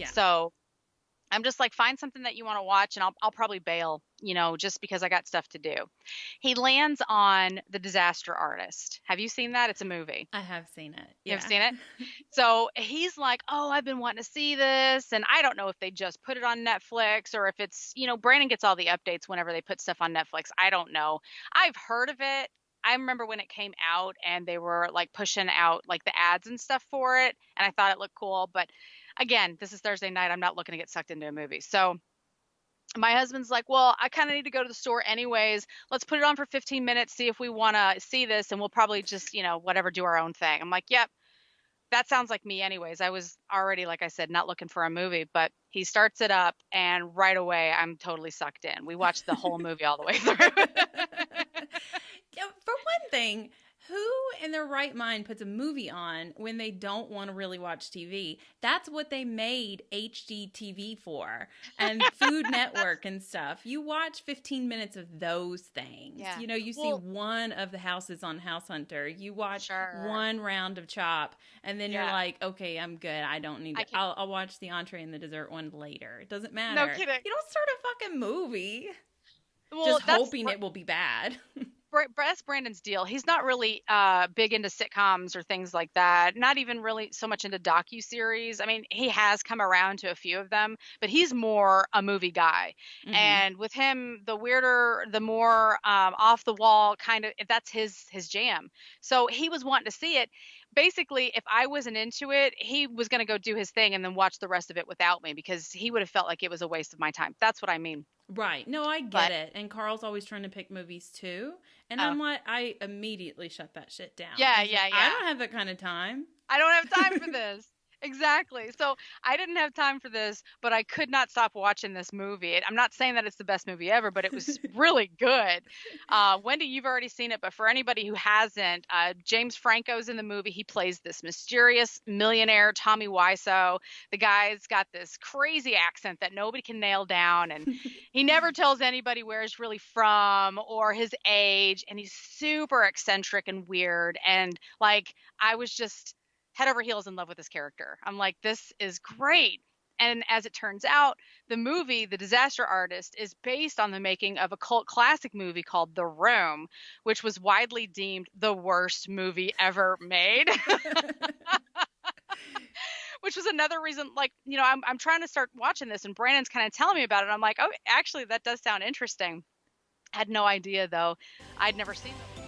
Yeah. So I'm just like, find something that you want to watch, and I'll probably bail, just because I got stuff to do. He lands on The Disaster Artist. Have you seen that? It's a movie. I have seen it. You have Yeah. seen it? So he's like, oh, I've been wanting to see this. And I don't know if they just put it on Netflix or if it's, Brandon gets all the updates whenever they put stuff on Netflix. I don't know. I've heard of it. I remember when it came out and they were like pushing out like the ads and stuff for it. And I thought it looked cool. But again, this is Thursday night. I'm not looking to get sucked into a movie. So my husband's like, well, I kind of need to go to the store anyways. Let's put it on for 15 minutes, see if we want to see this. And we'll probably just, whatever, do our own thing. I'm like, yep, that sounds like me anyways. I was already, like I said, not looking for a movie, but he starts it up and right away I'm totally sucked in. We watched the whole movie all the way through. Yeah, for one thing, who in their right mind puts a movie on when they don't want to really watch TV? That's what they made HGTV for, and Food Network and stuff. You watch 15 minutes of those things. Yeah. You see one of the houses on House Hunter. You watch Sure. one round of Chop, and then you're Yeah. like, okay, I'm good. I don't need to. I'll watch the entree and the dessert one later. It doesn't matter. No kidding. You don't start a fucking movie Well, just hoping it will be bad. That's Brandon's deal. He's not really big into sitcoms or things like that. Not even really so much into docuseries. I mean, he has come around to a few of them, but he's more a movie guy. Mhm. And with him, the weirder, the more off the wall kind of, that's his jam. So he was wanting to see it. Basically, if I wasn't into it, he was going to go do his thing and then watch the rest of it without me because he would have felt like it was a waste of my time. That's what I mean. Right. No, I get it. And Carl's always trying to pick movies too. And I'm like, I immediately shut that shit down. Yeah. I don't have that kind of time. I don't have time for this. Exactly. So I didn't have time for this, but I could not stop watching this movie. I'm not saying that it's the best movie ever, but it was really good. Wendy, you've already seen it, but for anybody who hasn't, James Franco's in the movie. He plays this mysterious millionaire, Tommy Wiseau. The guy's got this crazy accent that nobody can nail down, and he never tells anybody where he's really from or his age, and he's super eccentric and weird. And like, I was just head over heels in love with this character. I'm like, this is great. And as it turns out, the movie, The Disaster Artist, is based on the making of a cult classic movie called The Room, which was widely deemed the worst movie ever made. Which was another reason, like, I'm trying to start watching this, and Brandon's kind of telling me about it. I'm like, oh, actually, that does sound interesting. I had no idea, though. I'd never seen it.